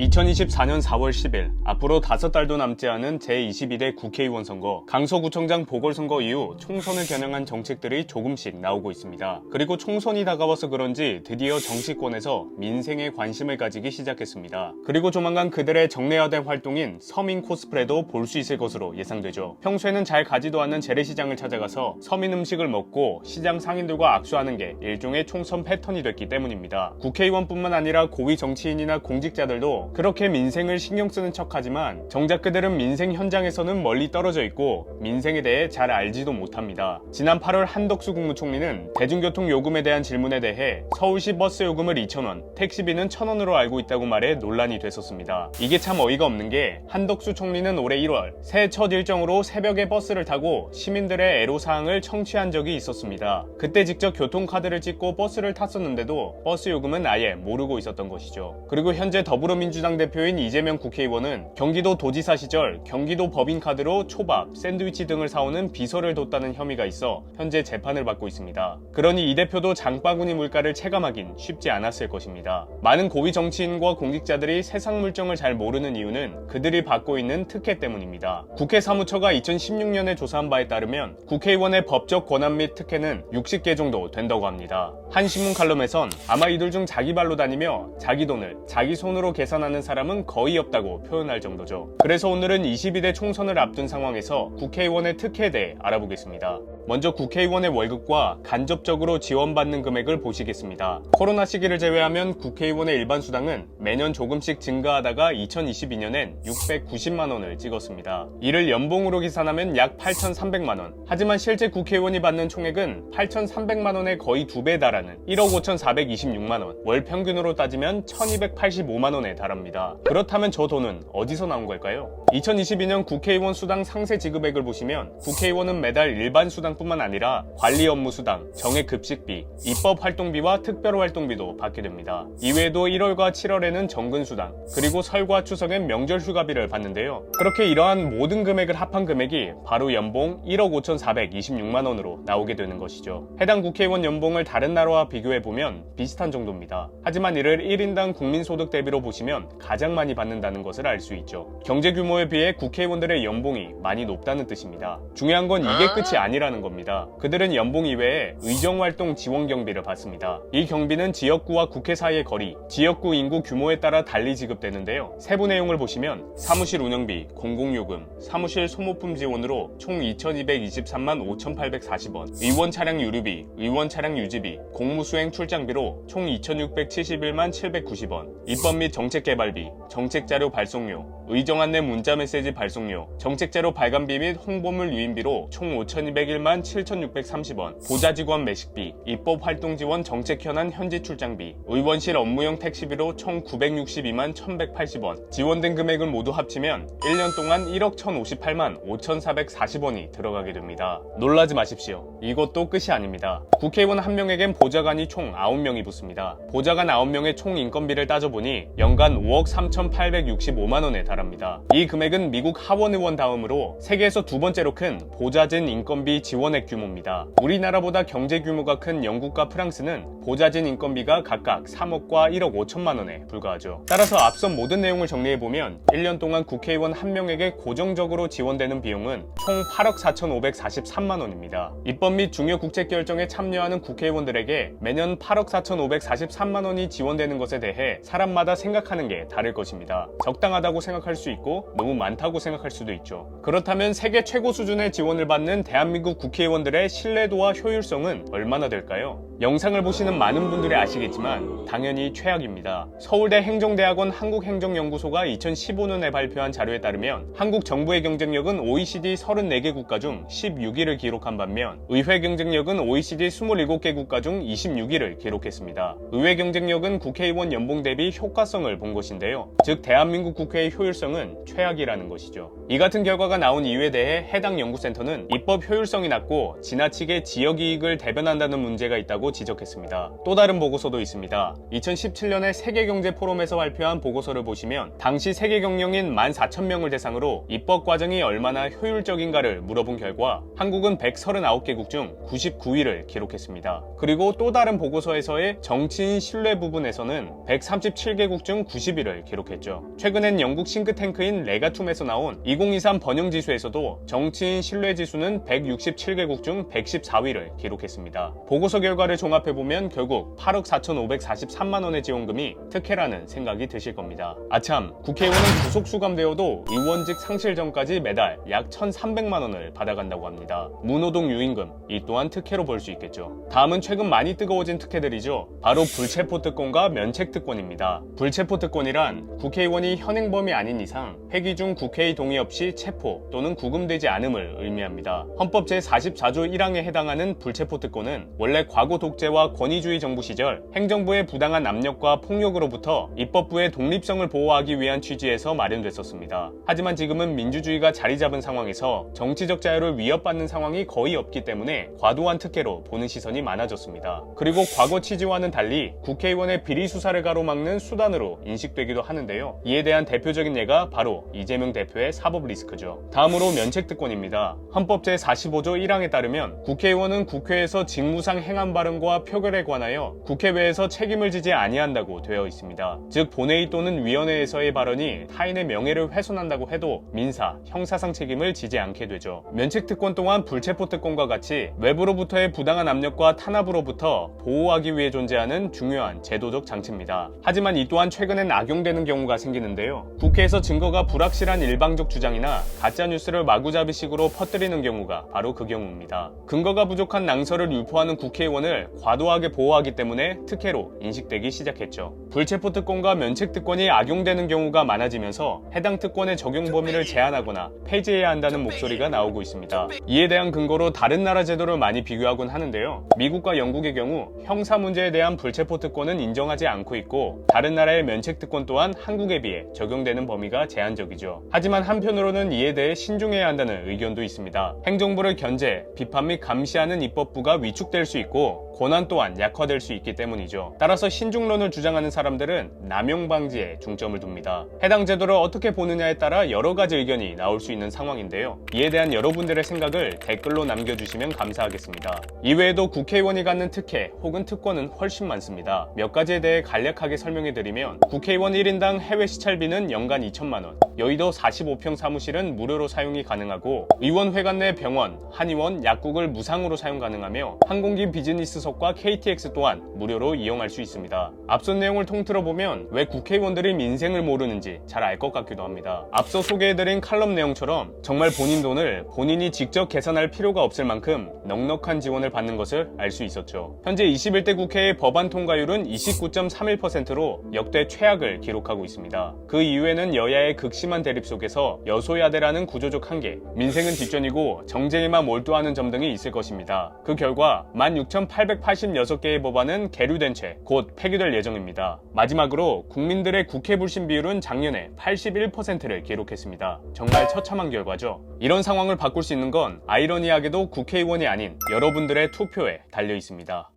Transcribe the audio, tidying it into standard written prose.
2024년 4월 10일 앞으로 5달도 남지 않은 제22대 국회의원 선거, 강서구청장 보궐선거 이후 총선을 겨냥한 정책들이 조금씩 나오고 있습니다. 그리고 총선이 다가와서 그런지 드디어 정치권에서 민생에 관심을 가지기 시작했습니다. 그리고 조만간 그들의 정례화된 활동인 서민 코스프레도 볼 수 있을 것으로 예상되죠. 평소에는 잘 가지도 않는 재래시장을 찾아가서 서민 음식을 먹고 시장 상인들과 악수하는 게 일종의 총선 패턴이 됐기 때문입니다. 국회의원뿐만 아니라 고위 정치인이나 공직자들도 그렇게 민생을 신경 쓰는 척하지만 정작 그들은 민생 현장에서는 멀리 떨어져 있고 민생에 대해 잘 알지도 못합니다. 지난 8월 한덕수 국무총리는 대중교통 요금에 대한 질문에 대해 서울시 버스 요금을 2,000원, 택시비는 1,000원으로 알고 있다고 말해 논란이 됐었습니다. 이게 참 어이가 없는 게 한덕수 총리는 올해 1월 새해 첫 일정으로 새벽에 버스를 타고 시민들의 애로사항을 청취한 적이 있었습니다. 그때 직접 교통카드를 찍고 버스를 탔었는데도 버스 요금은 아예 모르고 있었던 것이죠. 그리고 현재 더불어민주당 대표인 이재명 국회의원은 경기도 도지사 시절 경기도 법인카드로 초밥, 샌드위치 등을 사오는 비서를 뒀다는 혐의가 있어 현재 재판을 받고 있습니다. 그러니 이 대표도 장바구니 물가를 체감하긴 쉽지 않았을 것입니다. 많은 고위 정치인과 공직자들이 세상 물정을 잘 모르는 이유는 그들이 받고 있는 특혜 때문입니다. 국회 사무처가 2016년에 조사한 바에 따르면 국회의원의 법적 권한 및 특혜는 60개 정도 된다고 합니다. 한 신문 칼럼에선 아마 이들 중 자기 발로 다니며 자기 돈을 자기 손으로 계산하는 사람은 거의 없다고 표현할 정도죠. 그래서 오늘은 22대 총선을 앞둔 상황에서 국회의원의 특혜에 대해 알아보겠습니다. 먼저 국회의원의 월급과 간접적으로 지원받는 금액을 보시겠습니다. 코로나 시기를 제외하면 국회의원의 일반 수당은 매년 조금씩 증가하다가 2022년엔 690만원을 찍었습니다. 이를 연봉으로 계산하면 약 8,300만원. 하지만 실제 국회의원이 받는 총액은 8,300만원의 거의 2배에 달하는 1억 5,426만원, 월 평균으로 따지면 1,285만원에 달합니다. 그렇다면 저 돈은 어디서 나온 걸까요? 2022년 국회의원 수당 상세 지급액을 보시면 국회의원은 매달 일반 수당뿐만 아니라 관리 업무 수당, 정액 급식비, 입법 활동비와 특별 활동비도 받게 됩니다. 이외에도 1월과 7월에는 정근 수당, 그리고 설과 추석엔 명절 휴가비를 받는데요. 그렇게 이러한 모든 금액을 합한 금액이 바로 연봉 1억 5,426만원으로 나오게 되는 것이죠. 해당 국회의원 연봉을 다른 나라와 비교해보면 비슷한 정도입니다. 하지만 이를 1인당 국민소득 대비로 보시면 가장 많이 받는다는 것을 알 수 있죠. 경제 규모에 비해 국회의원들의 연봉이 많이 높다는 뜻입니다. 중요한 건 이게 끝이 아니라는 겁니다. 그들은 연봉 이외에 의정활동 지원 경비를 받습니다. 이 경비는 지역구와 국회 사이의 거리, 지역구 인구 규모에 따라 달리 지급되는데요. 세부 내용을 보시면 사무실 운영비, 공공요금, 사무실 소모품 지원으로 총 2,223만 5,840원, 의원 차량 유류비, 의원 차량 유지비, 공무수행 출장비로 총 2,671만 790원, 입법 및 정책개발비, 정책자료 발송료, 의정안내 문자메시지 발송료, 정책자료 발간비 및 홍보물 유인비로 총 5,201만 7,630원, 보좌직원 매식비, 입법활동지원 정책현안 현지 출장비, 의원실 업무용 택시비로 총 962만 1,180원, 지원된 금액을 모두 합치면 1년 동안 1억 1,058만 5,440원이 들어가게 됩니다. 놀라지 마십시오. 이것도 끝이 아닙니다. 국회의원 한 명에겐 보좌관이 총 9명이 붙습니다. 보좌관 9명의 총 인건비를 따져보니 연간 5억 3,865만원에 달합니다. 이 금액은 미국 하원 의원 다음으로 세계에서 두 번째로 큰 보좌진 인건비 지원액 규모입니다. 우리나라보다 경제 규모가 큰 영국과 프랑스는 보좌진 인건비가 각각 3억과 1억 5천만원에 불과하죠. 따라서 앞선 모든 내용을 정리해보면 1년 동안 국회의원 한 명에게 고정적으로 지원되는 비용은 총 8억 4,543만원입니다. 입법 및 중요 국책 결정에 참여하는 국회의원들에게 매년 8억 4,543만원이 지원되는 것에 대해 사람마다 생각하는 게 다를 것입니다. 적당하다고 생각할 수 있고 너무 많다고 생각할 수도 있죠. 그렇다면 세계 최고 수준의 지원을 받는 대한민국 국회의원들의 신뢰도와 효율성은 얼마나 될까요? 영상을 보시는 많은 분들이 아시겠지만 당연히 최악입니다. 서울대 행정대학원 한국행정연구소가 2015년에 발표한 자료에 따르면 한국 정부의 경쟁력은 OECD 34개 국가 중 16위를 기록한 반면 의회 경쟁력은 OECD 27개 국가 중 26위를 기록했습니다. 의회 경쟁력은 국회의원 연봉 대비 효과성을 본 것인데요. 즉 대한민국 국회의 효율성은 최악이라는 것이죠. 이 같은 결과가 나온 이유에 대해 해당 연구센터는 입법 효율성이 낮고 낮고 지나치게 지역이익을 대변한다는 문제가 있다고 지적했습니다. 또 다른 보고서도 있습니다. 2017년에 세계경제포럼에서 발표한 보고서를 보시면 당시 세계 경영인 14,000명을 대상으로 입법 과정이 얼마나 효율적인가를 물어본 결과 한국은 139개국 중 99위를 기록했습니다. 그리고 또 다른 보고서에서의 정치인 신뢰 부분에서는 137개국 중 90위를 기록했죠. 최근엔 영국 싱크탱크인 레가툼에서 나온 2023 번영지수에서도 정치인 신뢰 지수는 167개국 중 114위를 기록했습니다. 보고서 결과를 종합해보면 결국 8억 4,543만 원의 지원금이 특혜라는 생각이 드실 겁니다. 아참, 국회의원은 구속 수감되어도 의원직 상실 전까지 매달 약 1,300만 원을 받아간다고 합니다. 무노동 유임금, 이 또한 특혜로 볼 수 있겠죠. 다음은 최근 많이 뜨거워진 특혜들이죠. 바로 불체포 특권과 면책 특권입니다. 불체포 특권이란 국회의원이 현행범이 아닌 이상 회기 중 국회의 동의 없이 체포 또는 구금되지 않음을 의미합니다. 헌법 제44조 1항에 해당하는 불체포 특권은 원래 과거 독재와 권위주의 정부 시절 행정부의 부당한 압력과 폭력으로부터 입법부의 독립성을 보호하기 위한 취지에서 마련됐었습니다. 하지만 지금은 민주주의가 자리 잡은 상황에서 정치적 자유를 위협받는 상황이 거의 없기 때문에 과도한 특혜로 보는 시선이 많아졌습니다. 그리고 과거 취지와는 달리 국회의원의 비리 수사를 가로막는 수단으로 인식되기도 하는데요. 이에 대한 대표적인 예가 바로 이재명 대표의 사법 리스크죠. 다음으로 면책특권입니다. 헌법 제45조 1항에 따르면 국회의원은 국회에서 직무상 행한 발언과 표결에 관하여 국회외에서 책임을 지지 아니한다고 되어 있습니다. 즉 본회의 또는 위원회에서의 발언이 타인의 명예를 훼손한다고 해도 민사, 형사상 책임을 지지 않게 되죠. 면책특권 또한 불체포특권과 같이 외부로부터의 부당한 압력과 탄압으로부터 보호하기 위해 존재하는 중요한 제도적 장치입니다. 하지만 이 또한 최근엔 악용되는 경우가 생기는데요. 국회에서 증거가 불확실한 일방적 주장이나 가짜뉴스를 마구잡이식으로 퍼뜨리는 경우가 바로 그 경우입니다. 근거가 부족한 낭설을 유포하는 국회의원을 과도하게 보호하기 때문에 특혜로 인식되기 시작했죠. 불체포특권과 면책특권이 악용되는 경우가 많아지면서 해당 특권의 적용 범위를 제한하거나 폐지해야 한다는 목소리가 나오고 있습니다. 이에 대한 근거로 다른 나라 제도를 많이 비교하곤 하는데요. 미국과 영국의 경우 형사 문제에 대한 불체포특권은 인정하지 않고 있고 다른 나라의 면책특권 또한 한국에 비해 적용되는 범위가 제한적이죠. 하지만 한편으로는 이에 대해 신중해야 한다는 의견도 있습니다. 행정부를 견제, 비판 및 감시하는 입법부가 위축될 수 있고 권한 또한 약화될 수 있기 때문이죠. 따라서 신중론을 주장하는 사람들은 남용 방지에 중점을 둡니다. 해당 제도를 어떻게 보느냐에 따라 여러 가지 의견이 나올 수 있는 상황인데요. 이에 대한 여러분들의 생각을 댓글로 남겨주시면 감사하겠습니다. 이외에도 국회의원이 갖는 특혜 혹은 특권은 훨씬 많습니다. 몇 가지에 대해 간략하게 설명해드리면 국회의원 1인당 해외 시찰비는 연간 2천만 원, 여의도 45평 사무실은 무료로 사용이 가능하고 의원회관 내 병원, 한의원, 약국을 무상으로 사용 가능하며 항공기 비즈니스석과 KTX 또한 무료로 이용할 수 있습니다. 앞선 내용을 통틀어 보면 왜 국회의원들이 민생을 모르는지 잘 알 것 같기도 합니다. 앞서 소개해드린 칼럼 내용처럼 정말 본인 돈을 본인이 직접 계산할 필요가 없을 만큼 넉넉한 지원을 받는 것을 알 수 있었죠. 현재 21대 국회의 법안 통과율은 29.31%로 역대 최악을 기록하고 있습니다. 그 이후에는 여야의 극심한 대립 속에서 여소야대라는 구조적 한계, 민생은 뒷전이고 정쟁에만 몰두하는 점 등이 있을 것입니다. 그 결과 16,886개의 법안은 계류된 채 곧 폐기될 예정입니다. 마지막으로 국민들의 국회 불신 비율은 작년에 81%를 기록했습니다. 정말 처참한 결과죠. 이런 상황을 바꿀 수 있는 건 아이러니하게도 국회의원이 아닌 여러분들의 투표에 달려 있습니다.